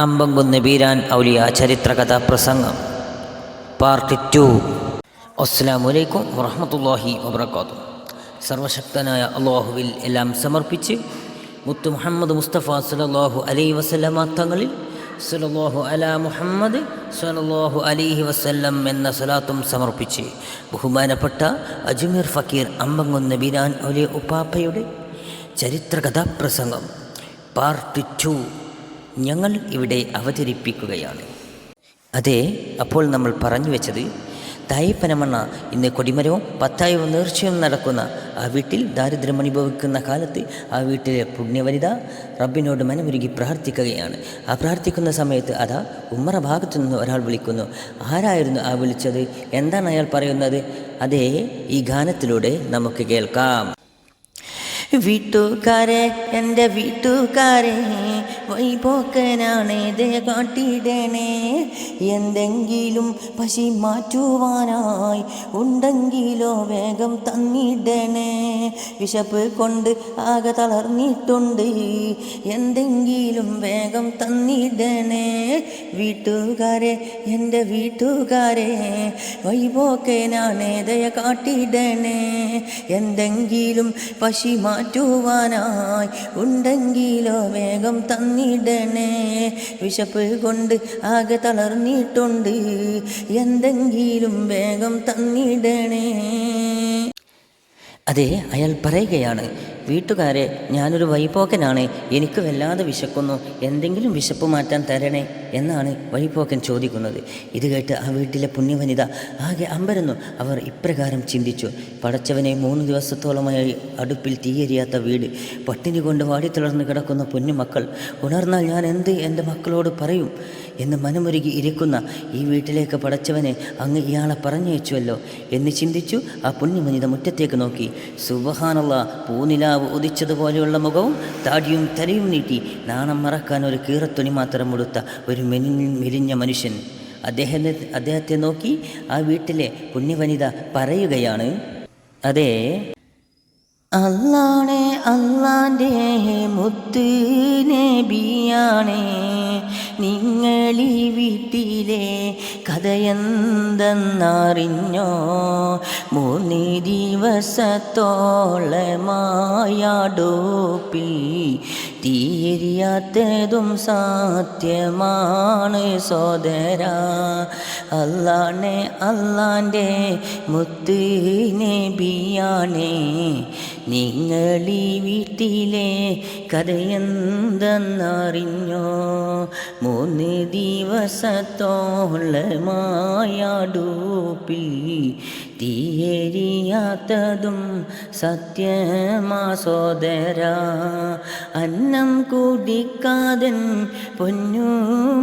അമ്പംകുന്ന് ബീരാൻ ഔലിയ ചരിത്രകഥാ പ്രസംഗം പാർട്ട് 2. അസ്സലാമു അലൈക്കും വറഹ്മത്തുള്ളാഹി വബറകാതുഹു. സർവശക്തനായ അള്ളാഹുവിൽ എല്ലാം സമർപ്പിച്ച് മുത്തു മുഹമ്മദ് മുസ്തഫ സല്ലല്ലാഹു അലൈഹി വസല്ലമ തങ്ങളിൽ സല്ലല്ലാഹു അലാ മുഹമ്മദ് സല്ലല്ലാഹു അലൈഹി വസല്ലം എന്ന സ്വലാത്തും സമർപ്പിച്ച് ബഹുമാനപ്പെട്ട അജ്മീർ ഫക്കീർ അമ്പംകുന്ന് ബീരാൻ ഔലിയ ഉപ്പാപ്പയുടെ ചരിത്രകഥാപ്രസംഗം പാർട്ട് 2 ഞങ്ങൾ ഇവിടെ അവതരിപ്പിക്കുകയാണ്. അതെ, അപ്പോൾ നമ്മൾ പറഞ്ഞു വെച്ചത് തായിപ്പനമണ്ണ ഇന്ന് കൊടിമരവും പത്തായവും നേർച്ചയും നടക്കുന്ന ആ വീട്ടിൽ ദാരിദ്ര്യം അനുഭവിക്കുന്ന കാലത്ത് ആ വീട്ടിലെ പുണ്യവനിത റബ്ബിനോട് മനമുരുകി പ്രാർത്ഥിക്കുകയാണ്. ആ പ്രാർത്ഥിക്കുന്ന സമയത്ത് അതാ ഉമ്മറ ഭാഗത്തു നിന്ന് ഒരാൾ വിളിക്കുന്നു. ആരായിരുന്നു ആ വിളിച്ചത്? എന്താണ് അയാൾ പറയുന്നത്? അതേ, ഈ ഗാനത്തിലൂടെ നമുക്ക് കേൾക്കാം. വീട്ടുകാരെ, എൻ്റെ വീട്ടുകാരെ, വൈപോക്കനാണ് ദയ കാട്ടിടണേ. എന്തെങ്കിലും പശി മാറ്റുവാനായി ഉണ്ടെങ്കിലോ വേഗം തന്നിടണേ. വിശപ്പ് കൊണ്ട് ആകെ തളർന്നിട്ടുണ്ട്, എന്തെങ്കിലും വേഗം തന്നിടണേ. വീട്ടുകാരെ, എൻ്റെ വീട്ടുകാരെ, വൈപോക്കനാണ് ദയ കാട്ടിടണേ. എന്തെങ്കിലും പശി മാറ്റുവാനായി ഉണ്ടെങ്കിലോ വേഗം തന്നിടണേ. വിശപ്പ് കൊണ്ട് ആകെ തളർന്നിട്ടുണ്ട്, എന്തെങ്കിലും വേഗം തന്നിടണേ. അതെ, അയാൾ പറയുകയാണ്, വീട്ടുകാരെ, ഞാനൊരു വഴിപോക്കനാണ്, എനിക്ക് വല്ലാതെ വിശക്കുന്നു, എന്തെങ്കിലും വിശപ്പ് മാറ്റാൻ തരണേ എന്നാണ് വഴിപോക്കൻ ചോദിക്കുന്നത്. ഇത് കേട്ട് ആ വീട്ടിലെ പുണ്യവനിത ആകെ അമ്പരന്നു. അവർ ഇപ്രകാരം ചിന്തിച്ചു: പടച്ചവനെ, 3 ദിവസത്തോളമായി അടുപ്പിൽ തീയെരിയാത്ത വീട്, പട്ടിണി കൊണ്ട് വാടിത്തളർന്ന് കിടക്കുന്ന പൊന്നുമക്കൾ, ഉണർന്നാൽ ഞാൻ എന്ത് എൻ്റെ മക്കളോട് പറയും എന്ന് മനമുരുകി ഇരിക്കുന്ന ഈ വീട്ടിലേക്ക് പടച്ചവനെ അങ്ങ് ഇയാളെ പറഞ്ഞയച്ചുവല്ലോ എന്ന് ചിന്തിച്ചു. ആ പുണ്യവനിത മുറ്റത്തേക്ക് നോക്കി. സുബ്ഹാനല്ലാഹ്, പൂനിലാവ് ഉദിച്ചതുപോലെയുള്ള മുഖവും താടിയും തലയും നീട്ടി നാണം മറക്കാൻ ഒരു കീറത്തുണി മാത്രം ഉടുത്ത ഒരു മെലിഞ്ഞ മനുഷ്യൻ. അദ്ദേഹത്തെ നോക്കി ആ വീട്ടിലെ പുണ്യവനിത പറയുകയാണ്, അതെ, അല്ലാണേ, അല്ലാൻ്റെ മുത്ത് നബിയാണേ, നിങ്ങളീ വീട്ടിലെ കഥയെന്തെന്നറിഞ്ഞോ? 3 ദിവസത്തോളമായാടുപ്പിൽ തീരിയാത്തതും സത്യമാണ് സോദരാ. അല്ലാണേ, അല്ലാൻ്റെ മുത്ത് നബിയാണേ, നിങ്ങളീ വീട്ടിലെ കഥയെന്തെന്നറിഞ്ഞോ? 3 ദിവസത്തോളമായാടുപ്പിൽ തീയെരിയാത്തതും സത്യമാ സോദരാ. അന്നം കുടിക്കാതൻ പൊന്നു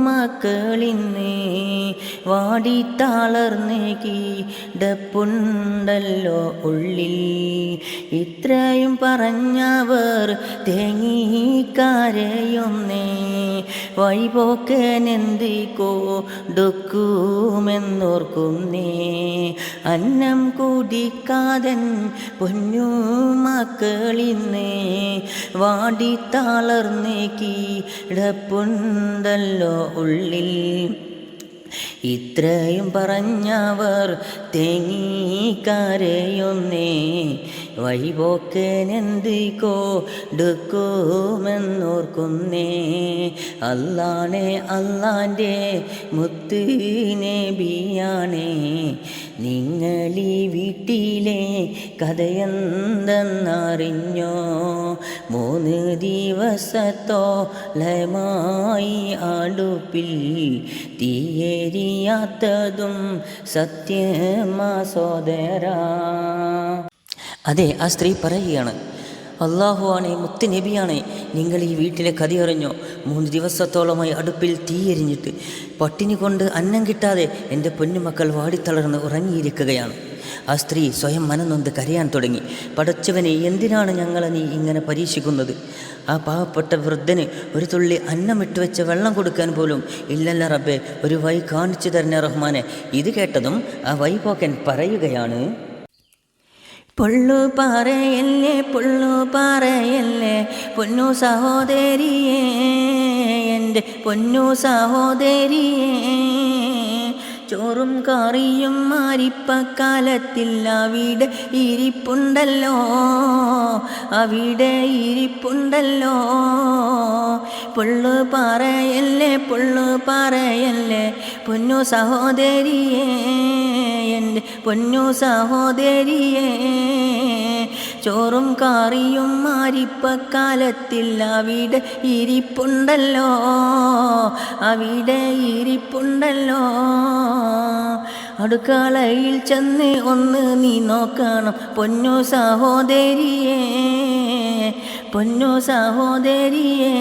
മക്കളിന്ന് വാടിത്താളർന്നേക്ക് ഡപ്പുണ്ടല്ലോ ഉള്ളിൽ. ഇത്രയും പറഞ്ഞവർ തേങ്ങിക്കരയുന്നേ. വഴിപോക്കനെന്ത് കൊടുക്കുമെന്നോർക്കുന്നേ. അന്നം കുടിക്കാതൻ പൊന്നു മക്കളിന്ന് വാടിത്താളർന്നേക്ക് ഡപ്പുണ്ടല്ലോ ഉള്ളിൽ. ഇത്രയും പറഞ്ഞവർ തേങ്ങിക്കരയുന്നേ. വഴിപോക്കനെന്ത് കൊടുക്കുമെന്നോർക്കുന്നേ. അല്ലാണേ, അല്ലാൻ്റെ മുത്ത് നബിയാണേ, നിങ്ങളീ വീട്ടിലെ കഥയെന്തെന്നറിഞ്ഞോ? 3 ദിവസത്തോളമായി അടുപ്പിൽ തീയെരിയാത്തതും സത്യമാ സോദരാ. അതെ, ആ സ്ത്രീ പറയുകയാണ്, അല്ലാഹു ആണേ, മുത്ത് നബിയാണേ, നിങ്ങൾ ഈ വീട്ടിലെ കഥയറിഞ്ഞോ? 3 ദിവസത്തോളമായി അടുപ്പിൽ തീയെരിഞ്ഞിട്ട് പട്ടിണി കൊണ്ട് അന്നം കിട്ടാതെ എൻ്റെ പൊന്നുമക്കൾ വാടിത്തളർന്ന് ഉറങ്ങിയിരിക്കുകയാണ്. ആ സ്ത്രീ സ്വയം മനംനൊന്ത് കരയാൻ തുടങ്ങി. പടച്ചവനെ, എന്തിനാണ് ഞങ്ങളെ നീ ഇങ്ങനെ പരീക്ഷിക്കുന്നത്? ആ പാവപ്പെട്ട വൃദ്ധന് ഒരു തുള്ളി അന്നം ഇട്ടുവെച്ച വെള്ളം കൊടുക്കാൻ പോലും ഇല്ലല്ല റബ്ബേ, ഒരു വഴി കാണിച്ചു തരണേ റഹ്മാനെ. ഇത് കേട്ടതും ആ വഴിപോക്കൻ പറയുകയാണ്, പൊള്ളു പറയല്ലേ പൊള്ളു പറയല്ലേ പൊന്നു സഹോദരിയേ, എൻ്റെ പൊന്നു സഹോദരിയേ. ചോറും കറിയും മാരിപ്പക്കാലത്തിൽ അവിടെ ഇരിപ്പുണ്ടല്ലോ, അവിടെ ഇരിപ്പുണ്ടല്ലോ. പൊള്ളു പറയല്ലേ പൊള്ളു പറയല്ലേ പൊന്നു സഹോദരിയേ, എൻ്റെ പൊന്നു സഹോദരിയേ. ചോറും കറിയും മാരിപ്പക്കാലത്തിൽ അവിടെ ഇരിപ്പുണ്ടല്ലോ, അവിടെ ഇരിപ്പുണ്ടല്ലോ. അടുക്കളയിൽ ചെന്ന് ഒന്ന് നീ നോക്കണം പൊന്നു സഹോദരിയേ, പൊന്നു സഹോദരിയേ.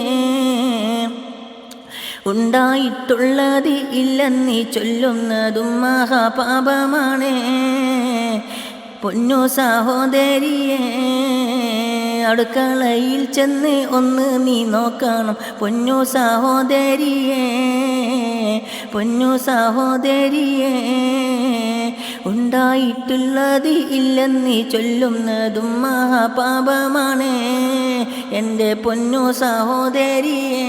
ഉണ്ടായിട്ടുള്ളത് ഇല്ലെന്നീ ചൊല്ലുന്നതും മഹാപാപമാണേ പൊന്നു സഹോദരിയേ. അടുക്കളയിൽ ചെന്ന് ഒന്ന് നീ നോക്കണം പൊന്നു സഹോദരിയേ, പൊന്നു സഹോദരിയേ. ഉണ്ടായിട്ടുള്ളത് ഇല്ലെന്നീ ചൊല്ലുന്നതും മഹാപാപമാണേ എൻ്റെ പൊന്നു സഹോദരിയേ.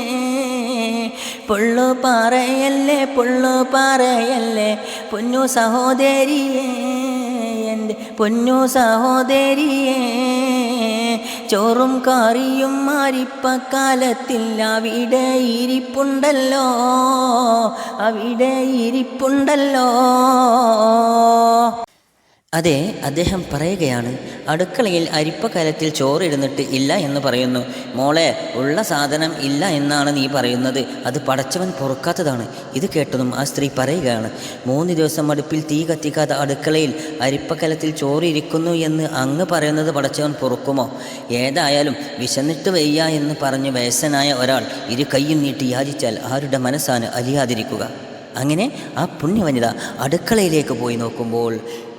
പൊള്ളു പറയല്ലേ പൊള്ളു പറയല്ലേ പൊന്നു സഹോദരിയേ, എൻ്റെ പൊന്നു സഹോദരിയേ. ചോറും കറിയും മാരിപ്പക്കാലത്തിൽ അവിടെ ഇരിപ്പുണ്ടല്ലോ, അവിടെ ഇരിപ്പുണ്ടല്ലോ. അതെ, അദ്ദേഹം പറയുകയാണ്, അടുക്കളയിൽ അരിപ്പക്കലത്തിൽ ചോറിടുന്നിട്ട് ഇല്ല എന്ന് പറയുന്നു. മോളെ, ഉള്ള സാധനം ഇല്ല എന്നാണ് നീ പറയുന്നത്, അത് പടച്ചവൻ പൊറുക്കാത്തതാണ്. ഇത് കേട്ടതും ആ സ്ത്രീ പറയുകയാണ്, 3 ദിവസം അടുപ്പിൽ തീ കത്തിക്കാതെ അടുക്കളയിൽ അരിപ്പക്കലത്തിൽ ചോറിരിക്കുന്നു എന്ന് അങ്ങ് പറയുന്നത് പടച്ചവൻ പൊറുക്കുമോ? ഏതായാലും വിശന്നിട്ട് വയ്യ എന്ന് പറഞ്ഞ് വയസ്സനായ ഒരാൾ ഇരു കൈയും നീട്ടി യാചിച്ചാൽ ആരുടെ മനസ്സാണ് അലിയാതിരിക്കുക? അങ്ങനെ ആ പുണ്യവനിത അടുക്കളയിലേക്ക് പോയി നോക്കുമ്പോൾ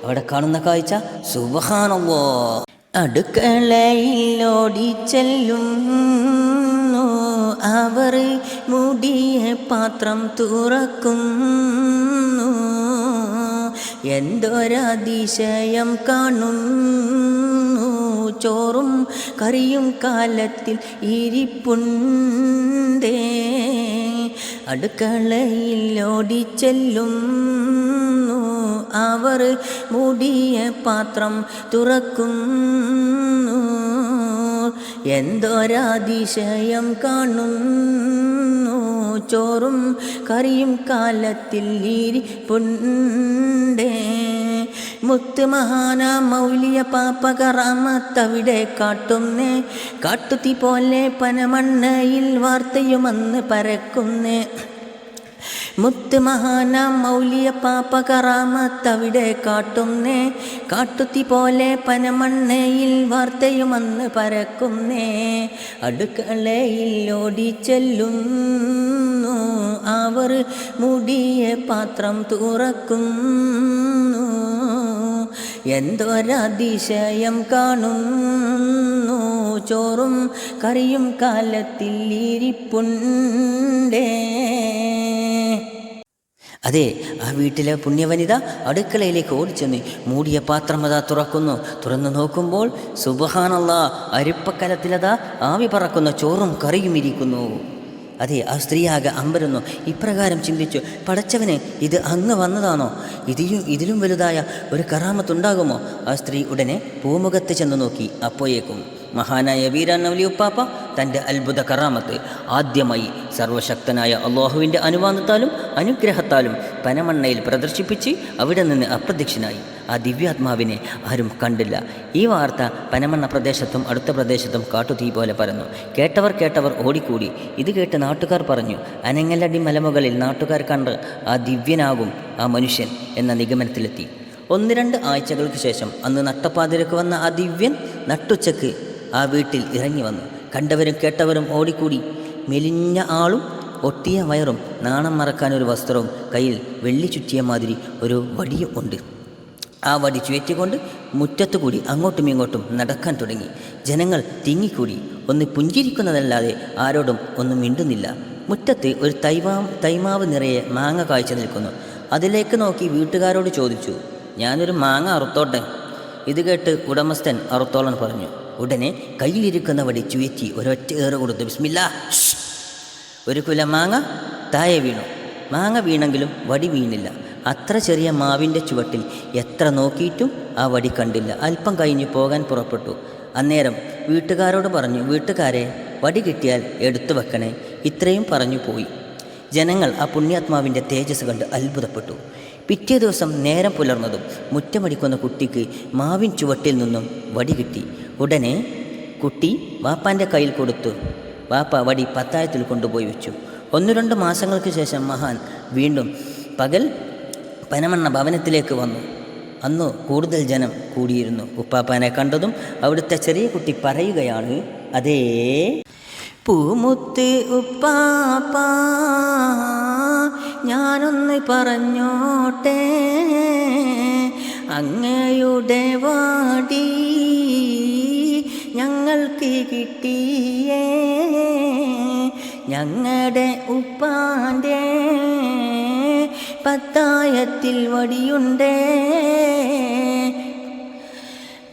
അവിടെ കാണുന്ന കാഴ്ച സുബ്ഹാനല്ലാഹ്. അടുക്കളയിൽ ഓടിച്ചെല്ലുന്നു അവർ, മൂടിയ പാത്രം തുറക്കുന്നു. എന്തൊരതിശയം കാണുന്നു, ചോറും കറിയും കാലത്തിൽ ഇരിപ്പുണ്ടേ. അടുക്കളയിൽ ഓടിച്ചെല്ലുന്നു അവർ, മൂടിയ പാത്രം തുറക്കുന്നു. എന്തൊരതിശയം കാണുന്നു, ചോറും കറിയും കാലത്തിൽ ഇരിപ്പുണ്ടേ. മുത്ത് മഹാന മൗലിയ പാപ്പ കറാമത്തവിടെ കാട്ടുന്നേ, കാട്ടുതീ പോലെ പനമണ്ണയിൽ വാർത്തയുമന്ന് പരക്കുന്നേ. മുത്ത് മഹാന മൗലിയ പാപ്പ കറാമത്തവിടെ കാട്ടുന്നേ, കാട്ടുതീ പോലെ പനമണ്ണയിൽ വാർത്തയുമന്ന് പരക്കുന്നേ. അടുക്കളയിൽ ഓടിച്ചെല്ലുന്നു അവർ, മൂടിയ പാത്രം തുറക്കുന്നു. എന്തൊരതിശയം കാണുന്നു, ചോറും കറിയും കാലത്തിൽ ഇരിപ്പുണ്ടേ. അതെ, ആ വീട്ടിലെ പുണ്യവനിത അടുക്കളയിലേക്ക് ഓടിച്ചെന്ന് മൂടിയ പാത്രം അതാ തുറക്കുന്നു. തുറന്നു നോക്കുമ്പോൾ സുബ്ഹാനല്ലാഹ്, അരിപ്പക്കലത്തിലതാ ആവി പറക്കുന്ന ചോറും കറിയും ഇരിക്കുന്നു. അതെ, ആ സ്ത്രീയാകെ അമ്പരന്നു. ഇപ്രകാരം ചിന്തിച്ചു, പടച്ചവനെ, ഇത് അങ്ങ് വന്നതാണോ? ഇതിലും വലുതായ ഒരു കറാമത്തുണ്ടാകുമോ? ആ സ്ത്രീ ഉടനെ പൂമുഖത്ത് ചെന്ന് നോക്കി. അപ്പോഴേക്കും മഹാനായ വീരാൻ നവലിയുപ്പാപ്പ തൻ്റെ അത്ഭുത കറാമത്ത് ആദ്യമായി സർവശക്തനായ അള്ളാഹുവിൻ്റെ അനുവാദത്താലും അനുഗ്രഹത്താലും പനമണ്ണയിൽ പ്രദർശിപ്പിച്ച് അവിടെ നിന്ന് അപ്രത്യക്ഷനായി. ആ ദിവ്യാത്മാവിനെ ആരും കണ്ടില്ല. ഈ വാർത്ത പനമണ്ണ പ്രദേശത്തും അടുത്ത പ്രദേശത്തും കാട്ടുതീ പോലെ പരന്നു. കേട്ടവർ ഓടിക്കൂടി. ഇത് കേട്ട് നാട്ടുകാർ പറഞ്ഞു, അനങ്ങലടി മലമുകളിൽ നാട്ടുകാർ കണ്ട് ആ ദിവ്യനാകും ആ മനുഷ്യൻ എന്ന നിഗമനത്തിലെത്തി. 1-2 ആഴ്ചകൾക്ക് ശേഷം അന്ന് നട്ടപ്പാതിരക്ക് വന്ന ആ ദിവ്യൻ നട്ടുച്ചക്ക് ആ വീട്ടിൽ ഇറങ്ങി വന്നു. കണ്ടവരും കേട്ടവരും ഓടിക്കൂടി. മെലിഞ്ഞ ആളും ഒട്ടിയ വയറും നാണം മറക്കാനൊരു വസ്ത്രവും കയ്യിൽ വെള്ളി ചുറ്റിയ മാതിരി ഒരു വടിയും ഉണ്ട്. ആ വടി ചുയറ്റിക്കൊണ്ട് മുറ്റത്തുകൂടി അങ്ങോട്ടും ഇങ്ങോട്ടും നടക്കാൻ തുടങ്ങി. ജനങ്ങൾ തിങ്ങിക്കൂടി. ഒന്ന് പുഞ്ചിരിക്കുന്നതല്ലാതെ ആരോടും ഒന്നും മിണ്ടുന്നില്ല. മുറ്റത്ത് ഒരു തൈമാവ് നിറയെ മാങ്ങ കായ്ച്ചു നിൽക്കുന്നു. അതിലേക്ക് നോക്കി വീട്ടുകാരോട് ചോദിച്ചു, ഞാനൊരു മാങ്ങ അറുത്തോട്ടെ? ഇത് കേട്ട് ഉടമസ്ഥൻ അറുത്തോളൻ പറഞ്ഞു. ഉടനെ കയ്യിലിരിക്കുന്ന വടി ചുയറ്റി ഒരൊറ്റ ഏറ് കൊടുത്തു. ബിസ്മില്ലാ. ഒരു കുല മാങ്ങ താഴെ വീണു. മാങ്ങ വീണെങ്കിലും വടി വീണില്ല. അത്ര ചെറിയ മാവിൻ്റെ ചുവട്ടിൽ എത്ര നോക്കിയിട്ടും ആ വടി കണ്ടില്ല. അല്പം കഴിഞ്ഞ് പോകാൻ പുറപ്പെട്ടു. അന്നേരം വീട്ടുകാരോട് പറഞ്ഞു, വീട്ടുകാരെ, വടി കിട്ടിയാൽ എടുത്തു വെക്കണേ. ഇത്രയും പറഞ്ഞു പോയി. ജനങ്ങൾ ആ പുണ്യാത്മാവിൻ്റെ തേജസ് കണ്ട് അത്ഭുതപ്പെട്ടു. പിറ്റേ ദിവസം നേരം പുലർന്നതും മുറ്റമടിക്കുന്ന കുട്ടിക്ക് മാവിൻ ചുവട്ടിൽ നിന്നും വടി കിട്ടി. ഉടനെ കുട്ടി വാപ്പാൻ്റെ കയ്യിൽ കൊടുത്തു. വാപ്പ വടി പത്തായത്തിൽ കൊണ്ടുപോയി വെച്ചു. 1-2 മാസങ്ങൾക്ക് ശേഷം മഹാൻ വീണ്ടും പകൽ പനമണ്ണ ഭവനത്തിലേക്ക് വന്നു. അന്ന് കൂടുതൽ ജനം കൂടിയിരുന്നു. ഉപ്പാപ്പാനെ കണ്ടതും അവിടുത്തെ ചെറിയ കുട്ടി പറയുകയാണ്, അതേ പൂമുത്ത് ഉപ്പാപ്പ, ഞാനൊന്ന് പറഞ്ഞോട്ടെ, അങ്ങയുടെ വാടി ഞങ്ങൾക്ക് കിട്ടിയേ, ഞങ്ങളുടെ ഉപ്പാൻ്റെ പത്തായത്തിൽ വടിയുണ്ടേ.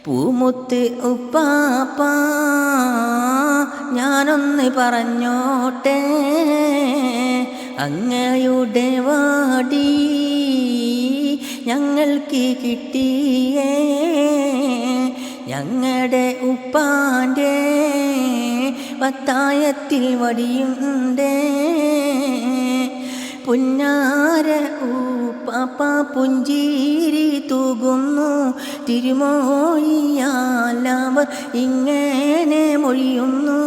പൂമുത്ത് ഉപ്പാപ്പ, ഞാനൊന്ന് പറഞ്ഞോട്ടെ, അങ്ങയുടെ വാടി ഞങ്ങൾക്ക് കിട്ടിയേ, ഞങ്ങളുടെ ഉപ്പാൻ്റെ പത്തായത്തിൽ വടിയുണ്ടേ. പുന്നാര ഉപ്പാപ്പ പുഞ്ചിരി തൂകുന്നു, തിരുമോഴിയാലവർ ഇങ്ങനെ മൊഴിയുന്നു,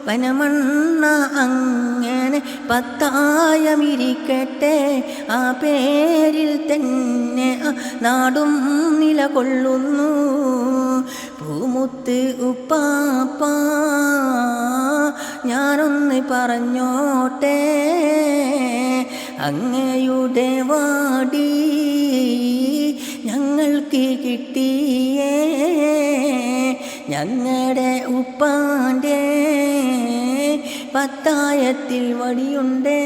വനമണ്ണ അങ്ങനെ പത്തായമിരിക്കട്ടെ, ആ പേരിൽ തന്നെ നാടും നിലകൊള്ളുന്നു. പൂമുത്ത് ഉപ്പാപ്പ, ഞാനൊന്ന് പറഞ്ഞോട്ടെ, അങ്ങയുടെ വാടി ഞങ്ങൾക്ക് കിട്ടിയേ, ഞങ്ങളുടെ ഉപ്പാൻ്റെ പത്തായത്തിൽ വടിയുണ്ടേ.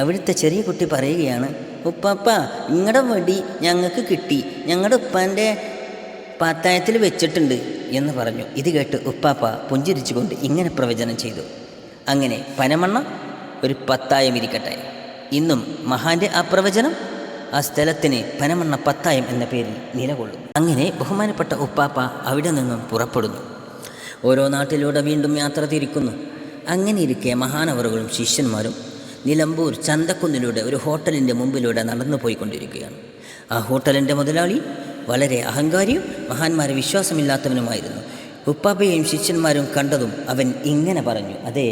അവിടുത്തെ ചെറിയ കുട്ടി പറയുകയാണ്, ഉപ്പാപ്പ, നിങ്ങളുടെ വടി ഞങ്ങൾക്ക് കിട്ടി, ഞങ്ങളുടെ ഉപ്പാൻ്റെ പത്തായത്തിൽ വെച്ചിട്ടുണ്ട് എന്ന് പറഞ്ഞു. ഇത് കേട്ട് ഉപ്പാപ്പ പുഞ്ചിരിച്ചുകൊണ്ട് ഇങ്ങനെ പ്രവചനം ചെയ്തു. അങ്ങനെ പനമണ്ണ ഒരു പത്തായം ഇരിക്കട്ടെ. ഇന്നും മഹാന്റെ ആ പ്രവചനം ആ സ്ഥലത്തിന് പനമണ്ണ പത്തായം എന്ന പേരിൽ നിലകൊള്ളും. അങ്ങനെ ബഹുമാനപ്പെട്ട ഉപ്പാപ്പ അവിടെ നിന്നും പുറപ്പെടുന്നു. ഓരോ നാട്ടിലൂടെ വീണ്ടും യാത്ര തിരിക്കുന്നു. അങ്ങനെ ഇരിക്കെ മഹാനവറുകളും ശിഷ്യന്മാരും നിലമ്പൂർ ചന്തക്കുന്നിലൂടെ ഒരു ഹോട്ടലിൻ്റെ മുമ്പിലൂടെ നടന്നു പോയിക്കൊണ്ടിരിക്കുകയാണ്. ആ ഹോട്ടലിൻ്റെ മുതലാളി വളരെ അഹങ്കാരിയും മഹാന്മാരെ വിശ്വാസമില്ലാത്തവനുമായിരുന്നു. ഉപ്പാപ്പയെയും ശിഷ്യന്മാരും കണ്ടതും അവൻ ഇങ്ങനെ പറഞ്ഞു, അതേ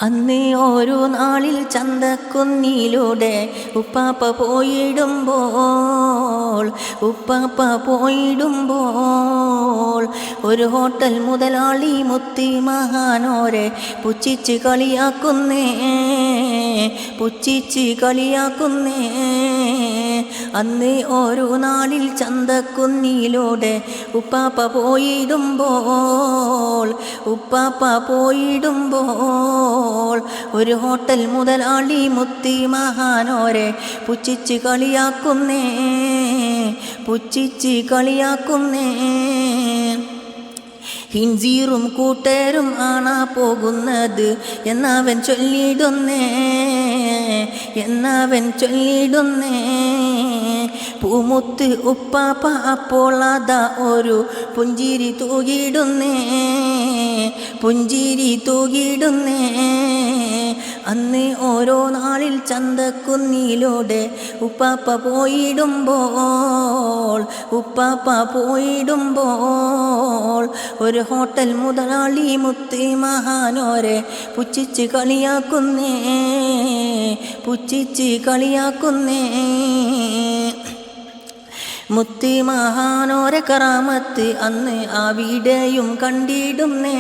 അന്ന് ഓരോ നാളിൽ ചന്തക്കുന്നിലൂടെ ഉപ്പാപ്പ പോയിടുമ്പോൾ ഒരു ഹോട്ടൽ മുതലാളി മുത്തി മഹാനോരെ പുച്ഛിച്ച് കളിയാക്കുന്നേ. അന്ന് ഓരോ നാളിൽ ചന്തക്കുന്നിലൂടെ ഉപ്പാപ്പ പോയിടുമ്പോൾ ഒരു ഹോട്ടൽ മുതലാളി മുത്തി മഹാനോരെ പുച്ഛിച്ച് കളിയാക്കുന്നേ. ഹിൻസീറും കൂട്ടരും ആണാ പോകുന്നത് എന്നവൻ ചൊല്ലിടുന്നേ. പൂമുത്ത് ഉപ്പാപ്പ അപ്പോൾ അതാ ഒരു പുഞ്ചിരി തൂകിടുന്നേ. അന്ന് ഓരോ നാളിൽ ചന്തക്കുന്നിലൂടെ ഉപ്പാപ്പ പോയിടുമ്പോൾ ഒരു ഹോട്ടൽ മുതലാളി മുത്തി മഹാനോരെ പുച്ഛിച്ച് കളിയാക്കുന്നേ. മുത്തി മഹാനോരെ കറാമത്ത് അന്ന് അവിടെയും കണ്ടിടുന്നേ.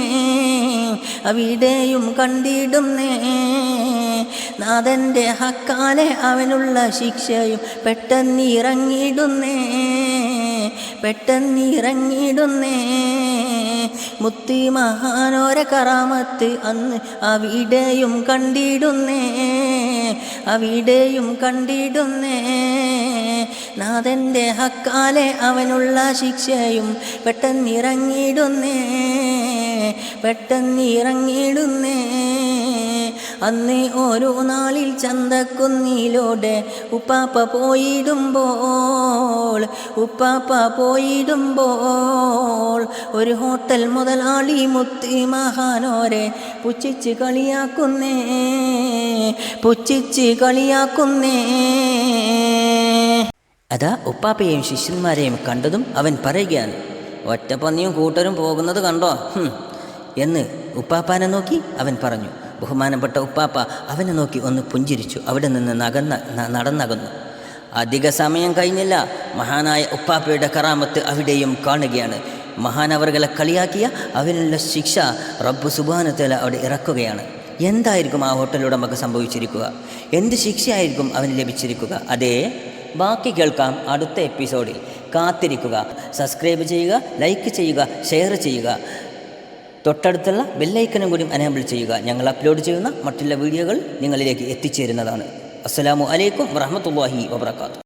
നാഥൻ്റെ ഹക്കാലെ അവനുള്ള ശിക്ഷയും പെട്ടെന്നിറങ്ങിടുന്നേ. മുത്തി മഹാനോരെ കറാമത്ത് അന്ന് അവിടെയും കണ്ടിടുന്നേ. നാഥൻ്റെ ഹക്കാലെ അവനുള്ള ശിക്ഷയും പെട്ടെന്നിറങ്ങിയിടുന്നേ. അന്ന് ഓരോ നാളിൽ ചന്തക്കുന്നിലൂടെ ഉപ്പാപ്പ പോയിടുമ്പോൾ ഒരു ഹോട്ടൽ മുതലാളി മുത്തി മഹാനോരെ പുച്ഛിച്ച് കളിയാക്കുന്നേ. അതാ ഉപ്പാപ്പയെയും ശിഷ്യന്മാരെയും കണ്ടതും അവൻ പറയുകയാണ്, ഒറ്റപ്പന്നിയും കൂട്ടരും പോകുന്നത് കണ്ടോ എന്ന് ഉപ്പാപ്പാനെ നോക്കി അവൻ പറഞ്ഞു. ബഹുമാനപ്പെട്ട ഉപ്പാപ്പ അവനെ നോക്കി ഒന്ന് പുഞ്ചിരിച്ചു. അവിടെ നിന്ന് നടന്നകന്നു. അധിക സമയം കഴിഞ്ഞില്ല, മഹാനായ ഉപ്പാപ്പയുടെ കറാമത്ത് അവിടെയും കാണുകയാണ്. മഹാനവറുകളെ കളിയാക്കിയ അവനുള്ള ശിക്ഷ റബ്ബ് സുബ്ഹാനഹു വ തആല അവിടെ ഇറക്കുകയാണ്. എന്തായിരിക്കും ആ ഹോട്ടലുടമക്ക് സംഭവിച്ചിരിക്കുക? എന്ത് ശിക്ഷയായിരിക്കും അവന് ലഭിച്ചിരിക്കുക? അതേ, ബാക്കി കേൾക്കാം അടുത്ത എപ്പിസോഡിൽ. കാത്തിരിക്കുക. സബ്സ്ക്രൈബ് ചെയ്യുക, ലൈക്ക് ചെയ്യുക, ഷെയർ ചെയ്യുക. തൊട്ടടുത്തുള്ള ബെല്ലൈക്കനും കൂടി എനേബിൾ ചെയ്യുക. ഞങ്ങൾ അപ്ലോഡ് ചെയ്യുന്ന മറ്റുള്ള വീഡിയോകൾ നിങ്ങളിലേക്ക് എത്തിച്ചേരുന്നതാണ്. അസ്സലാമു അലൈക്കും വറഹ്മത്തുള്ളാഹി വബറകാതുഹു.